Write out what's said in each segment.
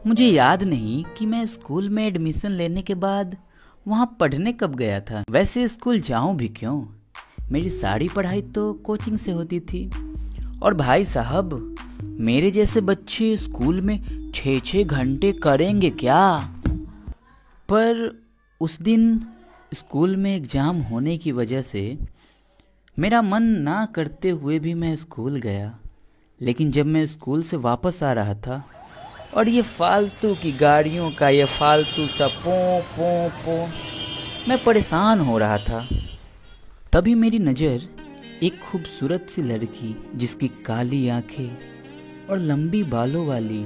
मुझे याद नहीं कि मैं स्कूल में एडमिशन लेने के बाद वहाँ पढ़ने कब गया था। वैसे स्कूल जाऊँ भी क्यों, मेरी सारी पढ़ाई तो कोचिंग से होती थी। और भाई साहब, मेरे जैसे बच्चे स्कूल में 6-6 घंटे करेंगे क्या? पर उस दिन स्कूल में एग्ज़ाम होने की वजह से मेरा मन ना करते हुए भी मैं स्कूल गया। लेकिन जब मैं स्कूल से वापस आ रहा था और ये फालतू की गाड़ियों का ये फालतू सा पो पो पो, मैं परेशान हो रहा था। तभी मेरी नज़र एक खूबसूरत सी लड़की, जिसकी काली आंखें और लंबी बालों वाली,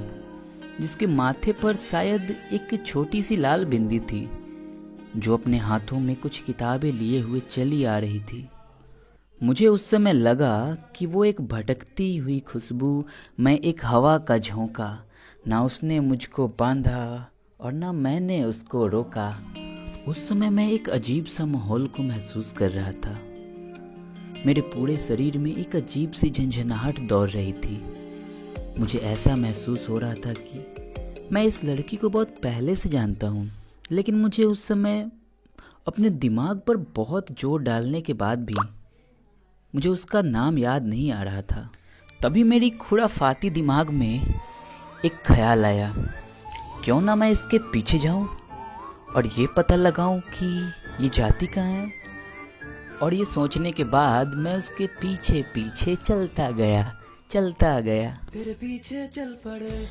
जिसके माथे पर शायद एक छोटी सी लाल बिंदी थी, जो अपने हाथों में कुछ किताबें लिए हुए चली आ रही थी। मुझे उस समय लगा कि वो एक भटकती हुई खुशबू, मैं एक हवा का झोंका। ना उसने मुझको बांधा और ना मैंने उसको रोका। उस समय मैं एक अजीब सा माहौल को महसूस कर रहा था। मेरे पूरे शरीर में एक अजीब सी झंझनाहट दौड़ रही थी। मुझे ऐसा महसूस हो रहा था कि मैं इस लड़की को बहुत पहले से जानता हूँ, लेकिन मुझे उस समय अपने दिमाग पर बहुत जोर डालने के बाद भी मुझे उसका नाम याद नहीं आ रहा था। तभी मेरी खुराफाती दिमाग में एक ख्याल आया, क्यों ना मैं इसके पीछे जाऊं और ये पता लगाऊं कि ये जाती कहाँ है। और ये सोचने के बाद मैं उसके पीछे पीछे चलता गया। तेरे पीछे चल पड़े।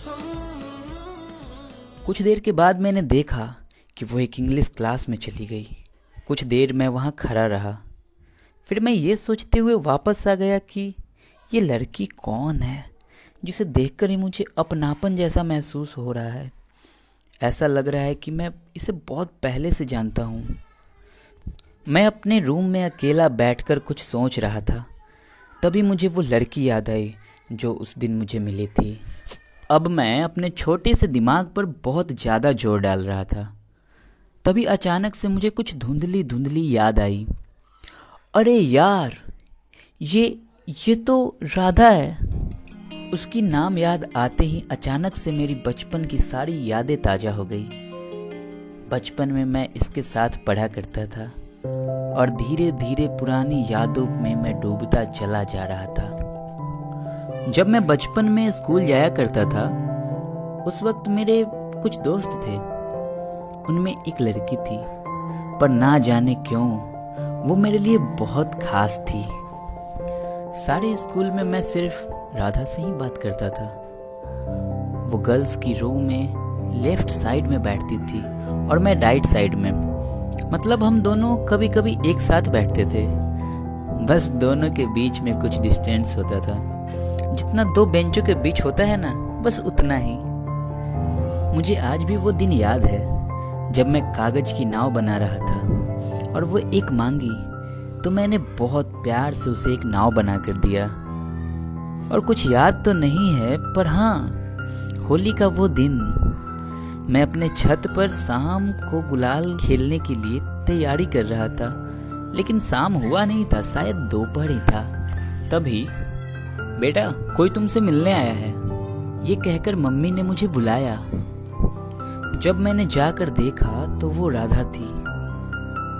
कुछ देर के बाद मैंने देखा कि वो एक इंग्लिश क्लास में चली गई। कुछ देर मैं वहाँ खड़ा रहा। फिर मैं ये सोचते हुए वापस आ गया कि ये लड़की कौन है, जिसे देखकर ही मुझे अपनापन जैसा महसूस हो रहा है। ऐसा लग रहा है कि मैं इसे बहुत पहले से जानता हूँ। मैं अपने रूम में अकेला बैठकर कुछ सोच रहा था। तभी मुझे वो लड़की याद आई जो उस दिन मुझे मिली थी। अब मैं अपने छोटे से दिमाग पर बहुत ज़्यादा जोर डाल रहा था। तभी अचानक से मुझे कुछ धुंधली धुंधली याद आई। अरे यार, ये तो राधा है। उसकी नाम याद आते ही अचानक से मेरी बचपन की सारी यादें ताज़ा हो गई। बचपन में मैं इसके साथ पढ़ा करता था और धीरे धीरे पुरानी यादों में मैं डूबता चला जा रहा था। जब मैं बचपन में स्कूल जाया करता था, उस वक्त मेरे कुछ दोस्त थे। उनमें एक लड़की थी, पर ना जाने क्यों वो मेरे लिए बहुत खास थी। सारे स्कूल में मैं सिर्फ राधा से ही बात करता था। वो गर्ल्स की रो में लेफ्ट साइड में बैठती थी और मैं राइट साइड में। मतलब हम दोनों कभी कभी एक साथ बैठते थे। बस दोनों के बीच में कुछ डिस्टेंस होता था, जितना 2 बेंचों के बीच होता है ना, बस उतना ही। मुझे आज भी वो दिन याद है जब मैं कागज की नाव बना रहा था और वो एक मांगी, तो मैंने बहुत प्यार से उसे एक नाव बना कर दिया। और कुछ याद तो नहीं है, पर हाँ, होली का वो दिन मैं अपने छत पर शाम को गुलाल खेलने के लिए तैयारी कर रहा था। लेकिन शाम हुआ नहीं था, शायद दोपहर ही था। तभी, बेटा कोई तुमसे मिलने आया है, ये कहकर मम्मी ने मुझे बुलाया। जब मैंने जाकर देखा तो वो राधा थी।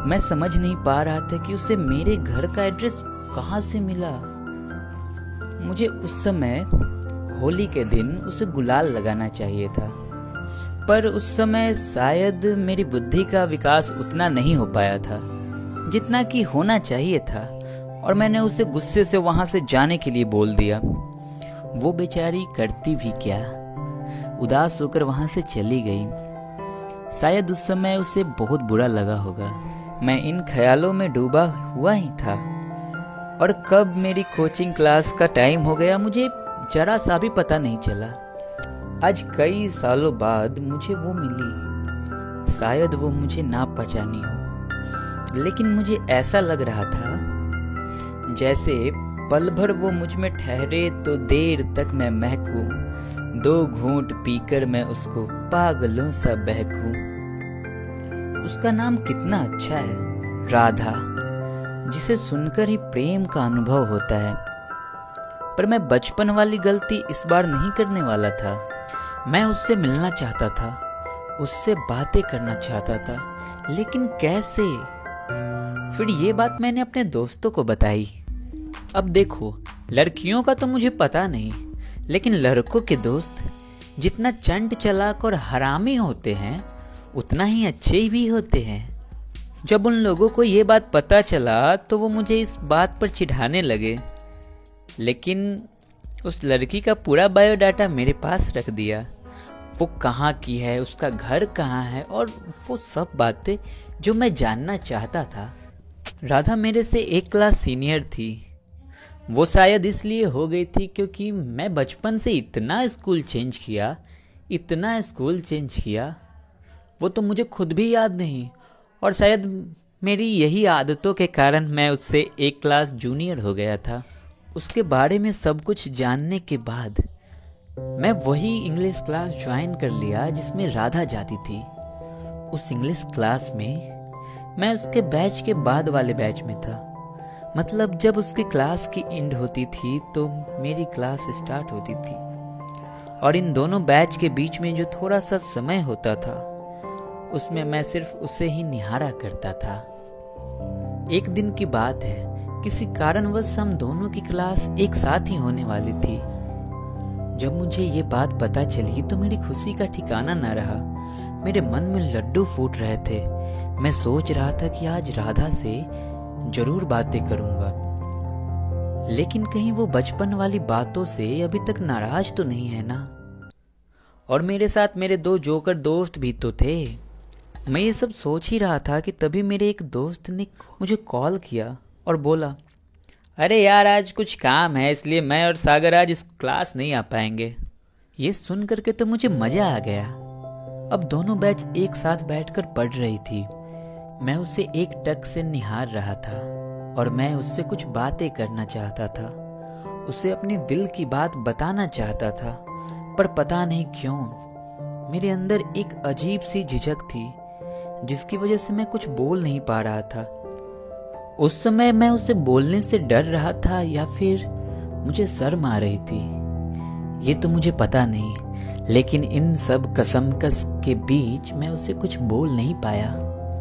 मैं समझ नहीं पा रहा था कि उसे मेरे घर का एड्रेस कहाँ से मिला। मुझे उस समय होली के दिन उसे गुलाल लगाना चाहिए था, पर उस समय शायद मेरी बुद्धि का विकास उतना नहीं हो पाया था जितना कि होना चाहिए था, और मैंने उसे गुस्से से वहां से जाने के लिए बोल दिया। वो बेचारी करती भी क्या, उदास होकर वहां से चली गई। शायद उस समय उसे बहुत बुरा लगा होगा। मैं इन ख्यालों में डूबा हुआ ही था, और कब मेरी कोचिंग क्लास का टाइम हो गया मुझे जरा सा भी पता नहीं चला। आज कई सालों बाद मुझे वो मिली। शायद वो मुझे ना पहचानी हो, लेकिन मुझे ऐसा लग रहा था जैसे पल भर वो मुझ में ठहरे तो देर तक मैं महकूं, 2 घूंट पीकर मैं उसको पागलों सा बहकूं। उसका नाम कितना अच्छा है, राधा, जिसे सुनकर ही प्रेम का अनुभव होता है। पर मैं बचपन वाली गलती इस बार नहीं करने वाला था। मैं उससे मिलना चाहता था, उससे बातें करना चाहता था, लेकिन कैसे? फिर ये बात मैंने अपने दोस्तों को बताई। अब देखो, लड़कियों का तो मुझे पता नहीं, लेकिन लड़कों के दोस्त जितना चंट चालाक और हरामी होते हैं उतना ही अच्छे भी होते हैं। जब उन लोगों को ये बात पता चला तो वो मुझे इस बात पर चिढ़ाने लगे, लेकिन उस लड़की का पूरा बायोडाटा मेरे पास रख दिया। वो कहाँ की है, उसका घर कहाँ है, और वो सब बातें जो मैं जानना चाहता था। राधा मेरे से 1 क्लास सीनियर थी। वो शायद इसलिए हो गई थी क्योंकि मैं बचपन से इतना स्कूल चेंज किया, वो तो मुझे खुद भी याद नहीं, और शायद मेरी यही आदतों के कारण मैं उससे 1 क्लास जूनियर हो गया था। उसके बारे में सब कुछ जानने के बाद मैं वही इंग्लिश क्लास ज्वाइन कर लिया जिसमें राधा जाती थी। उस इंग्लिश क्लास में मैं उसके बैच के बाद वाले बैच में था। मतलब जब उसकी क्लास की एंड होती थी तो मेरी क्लास स्टार्ट होती थी, और इन दोनों बैच के बीच में जो थोड़ा सा समय होता था उसमें मैं सिर्फ उसे ही निहारा करता था। एक दिन की बात है, किसी कारणवश हम दोनों की क्लास एक साथ ही होने वाली थी। जब मुझे ये बात पता चली तो मेरी खुशी का ठिकाना न रहा। मेरे मन में लड्डू फूट रहे थे। मैं सोच रहा था कि आज राधा से जरूर बातें करूंगा, लेकिन कहीं वो बचपन वाली बातों से अभी तक नाराज तो नहीं है ना। और मेरे साथ मेरे 2 जोकर दोस्त भी तो थे। मैं ये सब सोच ही रहा था कि तभी मेरे एक दोस्त ने मुझे कॉल किया और बोला, अरे यार आज कुछ काम है इसलिए मैं और सागर आज इस क्लास नहीं आ पाएंगे। ये सुन करके तो मुझे मजा आ गया। अब दोनों बैच एक साथ बैठकर पढ़ रही थी। मैं उसे एक टक से निहार रहा था और मैं उससे कुछ बातें करना चाहता था, उसे अपने दिल की बात बताना चाहता था, पर पता नहीं क्यों मेरे अंदर एक अजीब सी झिझक थी जिसकी वजह से मैं कुछ बोल नहीं पा रहा था। उस समय मैं उसे बोलने से डर रहा था या फिर मुझे शर्म आ रही थी, ये तो मुझे पता नहीं, लेकिन इन सब कसमकस के बीच मैं उसे कुछ बोल नहीं पाया।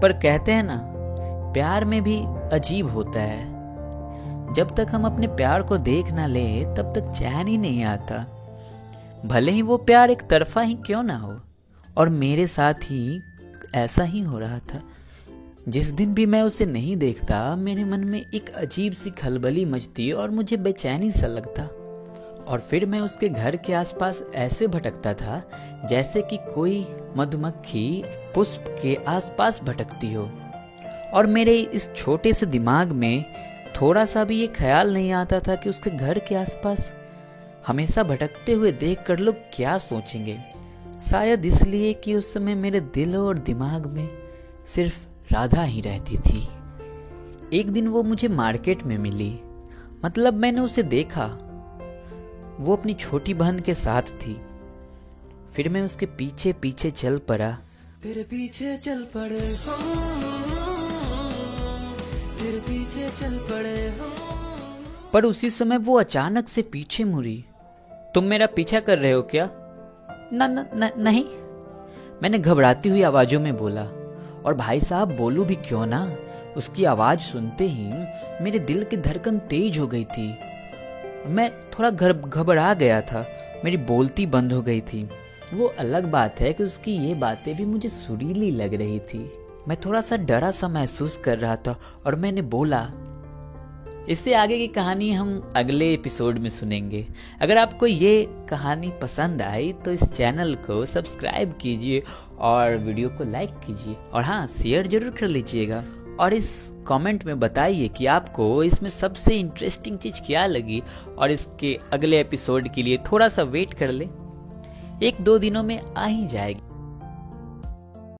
पर कहते हैं ना, प्यार में भी अजीब होता है। जब तक हम अपने प्यार को देख ना ले तब तक चैन ही नहीं आता, भले ही वो प्यार एक तरफा ही क्यों ना हो। और मेरे साथ ही ऐसा ही हो रहा था। जिस दिन भी मैं उसे नहीं देखता मेरे मन में एक अजीब सी खलबली मचती और मुझे बेचैनी सा लगता, और फिर मैं उसके घर के आसपास ऐसे भटकता था जैसे कि कोई मधुमक्खी पुष्प के आसपास भटकती हो। और मेरे इस छोटे से दिमाग में थोड़ा सा भी ये ख्याल नहीं आता था कि उसके घर के आसपास हमेशा भटकते हुए देखकर लोग क्या सोचेंगे। शायद इसलिए कि उस समय मेरे दिल और दिमाग में सिर्फ राधा ही रहती थी। एक दिन वो मुझे मार्केट में मिली, मतलब मैंने उसे देखा। वो अपनी छोटी बहन के साथ थी। फिर मैं उसके पीछे पीछे चल पड़ा। तेरे पीछे चल पड़े तेरे पीछे चल पड़े पर उसी समय वो अचानक से पीछे मुड़ी। तुम मेरा पीछा कर रहे हो क्या? नहीं, मैंने घबराती हुई आवाजों में बोला। और भाई साहब बोलूं भी क्यों ना, उसकी आवाज सुनते ही मेरे दिल की धड़कन तेज हो गई थी। मैं थोड़ा घबरा गया था, मेरी बोलती बंद हो गई थी। वो अलग बात है कि उसकी ये बातें भी मुझे सुरीली लग रही थी। मैं थोड़ा सा डरा सा महसूस कर रहा था और मैंने बोला। इससे आगे की कहानी हम अगले एपिसोड में सुनेंगे। अगर आपको ये कहानी पसंद आई तो इस चैनल को सब्सक्राइब कीजिए और वीडियो को लाइक कीजिए, और हाँ, शेयर जरूर कर लीजिएगा। और इस कमेंट में बताइए कि आपको इसमें सबसे इंटरेस्टिंग चीज़ क्या लगी, और इसके अगले एपिसोड के लिए थोड़ा सा वेट कर ले, 1-2 दिनों में आ ही जाएगी।